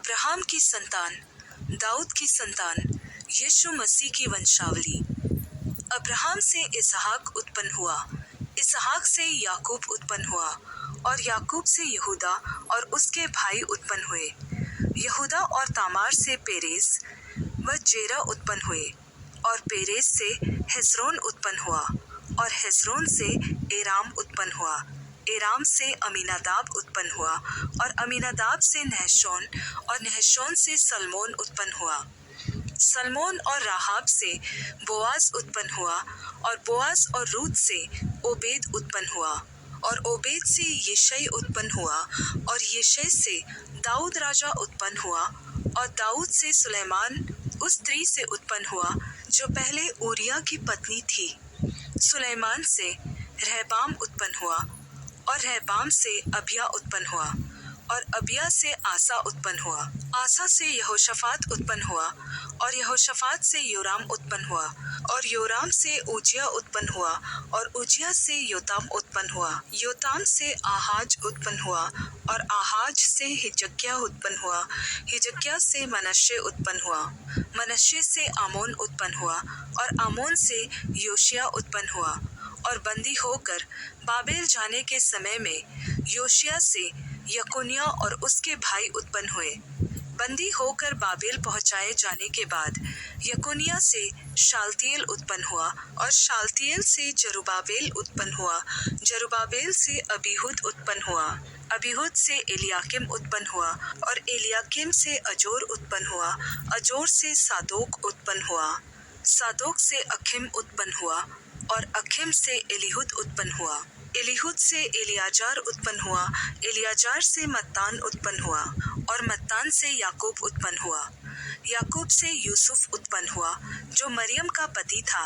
Abraham की संतान, दाऊद की संतान, यीशु मसीह की वंशावली। अब्राहम से इसहाक उत्पन्न हुआ, इसहाक से याकूब उत्पन्न हुआ, और याकूब से यहूदा और उसके भाई उत्पन्न हुए। यहूदा और तामार से पेरेस व जेरह उत्पन्न हुए, और पेरेस से हेस्रोन उत्पन्न हुआ, और हेस्रोन से एराम उत्पन्न हुआ। एराम से अमीनादाब उत्पन्न हुआ, और अमीनादाब से नहशोन, और नहशोन से सलमोन उत्पन्न हुआ। सलमोन और राहाब से बोआज उत्पन्न हुआ, और बोआज और रूत से ओबेद उत्पन्न हुआ, और ओबेद से यिशै उत्पन्न हुआ, और यिशै से दाऊद राजा उत्पन्न हुआ, और दाऊद से सुलैमान उस स्त्री से उत्पन्न हुआ जो पहले ऊरिया की पत्नी थी। सुलैमान से रहबाम उत्पन्न हुआ, और रहबाम से अबिया उत्पन्न हुआ, और अबिया से आसा उत्पन्न हुआ। आसा से यहोशाफात उत्पन्न हुआ, और यहोशाफात से योराम उत्पन्न हुआ, और योराम से उजिया उत्पन्न हुआ, और उजिया से योताम उत्पन्न हुआ। योताम से आहाज उत्पन्न हुआ, और आहाज से हिजकिय्याह उत्पन्न हुआ। हिजकिय्याह से मनश्शे उत्पन्न हुआ। मनश्शे से आमोन उत्पन्न हुआ, और आमोन से योशिय्याह उत्पन्न हुआ। और बंदी होकर बाबेल जाने के समय में योशिय्याह से यकोन्याह और उसके भाई उत्पन्न हुए। बंदी होकर बाबेल पहुंचाए जाने के बाद यकोन्याह से शालतिएल उत्पन्न हुआ, और शालतिएल से जरुब्बाबेल उत्पन्न हुआ। जरुब्बाबेल से अबीहूद उत्पन्न हुआ। अबीहूद से एलियाकिम उत्पन्न हुआ, और एलियाकिम से अजोर उत्पन्न हुआ। अजोर से सादोक उत्पन्न हुआ। सादोक से अखिम उत्पन्न हुआ, और अखिम से एलीहूद उत्पन्न हुआ। एलीहूद से एलियाजार उत्पन्न हुआ। एलियाजार से मत्तान उत्पन्न हुआ, और मत्तान से याकूब उत्पन्न हुआ। याकूब से यूसुफ उत्पन्न हुआ जो मरियम का पति था,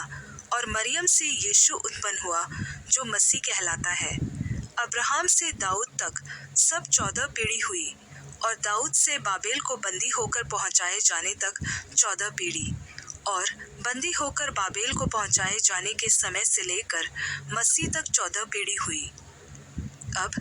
और मरियम से यीशु उत्पन्न हुआ जो मसीह कहलाता है। अब्राहम से दाऊद तक सब 14 पीढ़ी हुई, और दाऊद से बाबेल को बंदी होकर पहुंचाए जाने तक 14 पीढ़ी, और बंदी होकर बाबेल को पहुंचाए जाने के समय से लेकर मसीह तक 14 पीढ़ी हुई। अब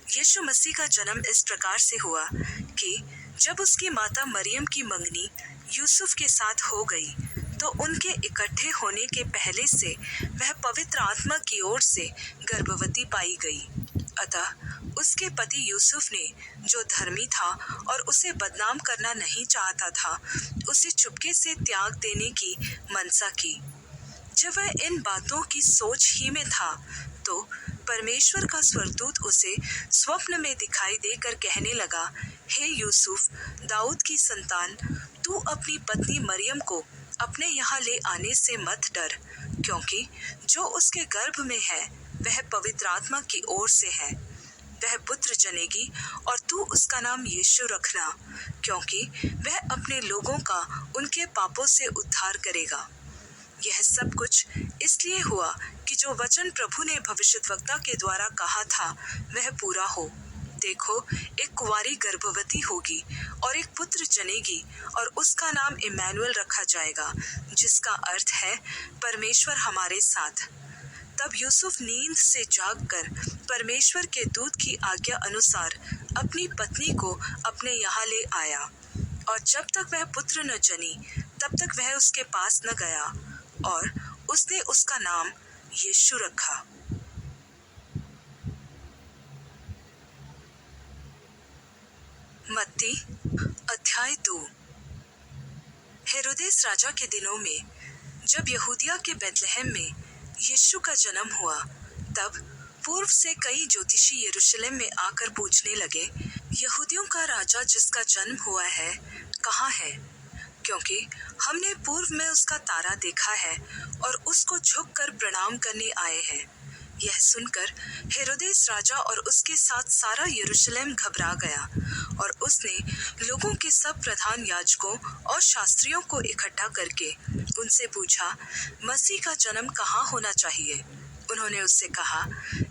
यीशु मसीह का जन्म इस प्रकार से हुआ कि जब उसकी माता मरियम की मंगनी यूसुफ के साथ हो गई, तो उनके इकट्ठे होने के पहले से वह पवित्र आत्मा की ओर से गर्भवती पाई गई। अतः उसके पति यूसुफ ने, जो धर्मी था और उसे बदनाम करना नहीं चाहता था, उसे चुपके से त्याग देने की मनसा की। जब वह इन बातों की सोच ही में था, तो परमेश्वर का स्वर्गदूत उसे स्वप्न में दिखाई देकर कहने लगा, हे यूसुफ, दाऊद की संतान, तू अपनी पत्नी मरियम को अपने यहाँ ले आने से मत डर, क्योंकि जो उसके गर्भ में है वह पवित्र आत्मा की ओर से है। वह पुत्र जनेगी, और तू उसका नाम यीशु रखना, क्योंकि वह अपने लोगों का उनके पापों से उद्धार करेगा। यह सब कुछ इसलिए हुआ कि जो वचन प्रभु ने भविष्यद्वक्ता के द्वारा कहा था वह पूरा हो। देखो, एक कुंवारी गर्भवती होगी और एक पुत्र जनेगी, और उसका नाम इम्मानुएल रखा जाएगा, जिसका अर्थ है परमेश्वर हमारे साथ। तब यूसुफ नींद से जागकर परमेश्वर के दूत की आज्ञा अनुसार अपनी पत्नी को अपने यहाँ ले आया, और जब तक वह पुत्र न जनी तब तक वह उसके पास न गया, और उसने उसका नाम यीशु रखा। मत्ती अध्याय 2। हेरोदेस राजा के दिनों में जब यहूदिया के बेतलहम में यीशु का जन्म हुआ, तब पूर्व से कई ज्योतिषी यरूशलेम में आकर पूछने लगे, यहूदियों का राजा जिसका जन्म हुआ है कहाँ है? क्योंकि हमने पूर्व में उसका तारा देखा है और उसको झुककर प्रणाम करने आए हैं। यह सुनकर हेरोदेस राजा और उसके साथ सारा यरूशलेम घबरा गया, और उसने लोगों के सब प्रधान याजकों और शास्त्रियों को इकट्ठा करके उनसे पूछा, मसीह का जन्म कहाँ होना चाहिए? उन्होंने उससे कहा,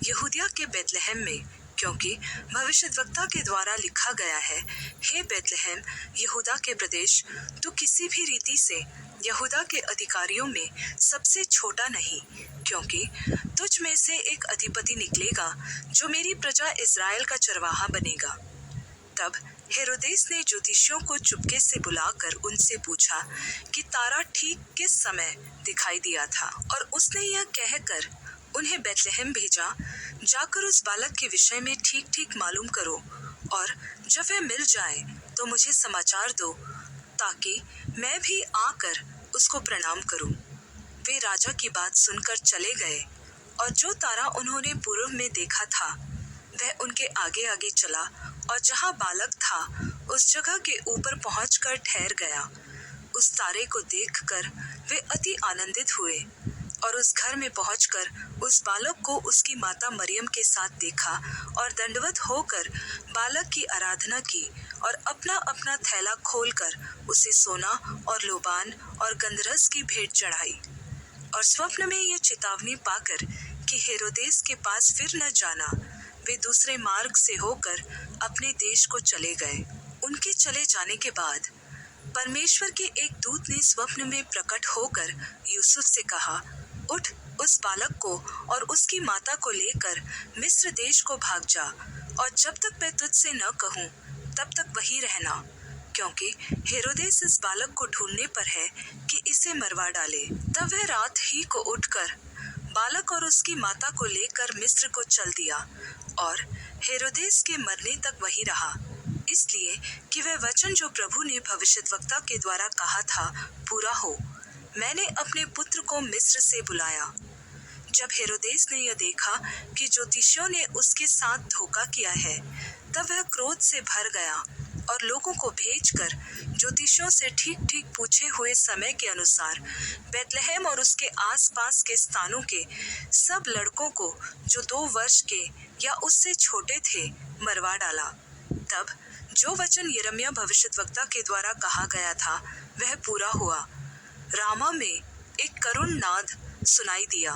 यहूदिया के बेतलहम में, क्योंकि भविष्यद्वक्ता के द्वारा लिखा गया है, हे बेतलहम, यहूदा के प्रदेश, तू किसी भी रीति से यहूदा के अधिकारियों में सबसे छोटा नहीं, क्योंकि तुझ में से एक अधिपति निकलेगा जो मेरी प्रजा इस्राएल का चरवाहा बनेगा। तब हेरोदेस ने ज्योतिषियों को चुपके से बुलाकर उनसे पूछा कि तारा ठीक किस समय दिखाई दिया था, और उसने यह कहकर उन्हें बेतलहम भेजा, जाकर उस बालक के विषय में ठीक ठीक मालूम करो, और जब वह मिल जाए तो मुझे समाचार दो, ताकि मैं भी आकर उसको प्रणाम करूं। वे राजा की बात सुनकर चले गए, और जो तारा उन्होंने पूर्व में देखा था वह उनके आगे आगे चला, और जहां बालक था उस जगह के ऊपर पहुंचकर ठहर गया। उस तारे को देखकर वे अति आनंदित हुए, और उस घर में पहुंचकर उस बालक को उसकी माता मरियम के साथ देखा, और दंडवत होकर बालक की आराधना की, और अपना अपना थैला खोलकर उसे सोना और लोबान और गंधरस की भेंट चढ़ाई। और स्वप्न में यह चेतावनी पाकर कि हेरोदेस के पास फिर न जाना, वे दूसरे मार्ग से होकर अपने देश को चले गए। उनके चले जाने के बाद परमेश्वर के एक दूत ने स्वप्न में प्रकट होकर यूसुफ से कहा, उठ, उस बालक को और उसकी माता को लेकर मिस्र देश को भाग जा, और जब तक मैं तुझसे न कहूँ तब तक वहीं रहना, क्योंकि हेरोदेस इस बालक को ढूंढने पर है कि इसे मरवा डाले। तब वह रात ही को उठकर बालक और उसकी माता को लेकर मिस्र को चल दिया, और हेरोदेस के मरने तक वहीं रहा, इसलिए कि वह वचन जो प्रभु ने भविष्यद्वक्ता के द्वारा कहा था पूरा हो, मैंने अपने पुत्र को मिस्र से बुलाया। जब हेरोदेस ने यह देखा कि ज्योतिषियों ने उसके साथ धोखा किया है, तब वह क्रोध से भर गया, और लोगों को भेजकर ज्योतिषियों से ठीक ठीक पूछे हुए समय के अनुसार बेतलहम और उसके आसपास के स्थानों के सब लड़कों को जो 2 वर्ष के या उससे छोटे थे मरवा डाला। तब जो वचन यिर्मयाह भविष्यद्वक्ता के द्वारा कहा गया था वह पूरा हुआ। रामा में एक करुण नाद सुनाई दिया,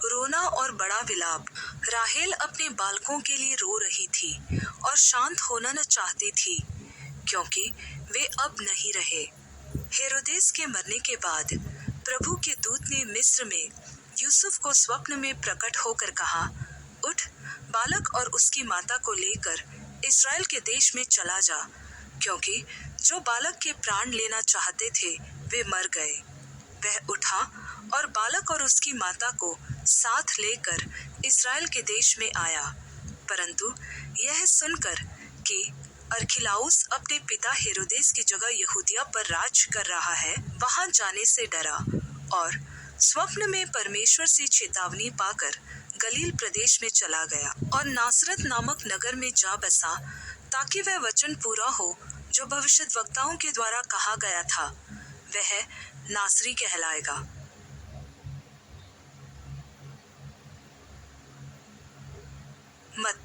रोना और बड़ा विलाप। राहेल अपने बालकों के लिए रो रही थी और शांत होना न चाहती थी, क्योंकि वे अब नहीं रहे। हेरोदेस के मरने के बाद प्रभु के दूत ने मिस्र में यूसुफ को स्वप्न में प्रकट होकर कहा, उठ, बालक और उसकी माता को लेकर इस्राएल के देश में चला जा, क्योंकि जो बालक के प्राण लेना चाहते थे वे मर गए। वह उठा और बालक और उसकी माता को साथ लेकर इस्राएल के देश में आया, परंतु यह सुनकर कि अरखिलाउस अपने पिता हेरोदेस की जगह यहूदिया पर राज कर रहा है, वहां जाने से डरा, और स्वप्न में परमेश्वर से चेतावनी पाकर गलील प्रदेश में चला गया और नासरत नामक नगर में जा बसा, ताकि वह वचन पूरा हो जो भविष्यद्वक्ताओं के द्वारा कहा गया था, वह नासरी कहलाएगा। मत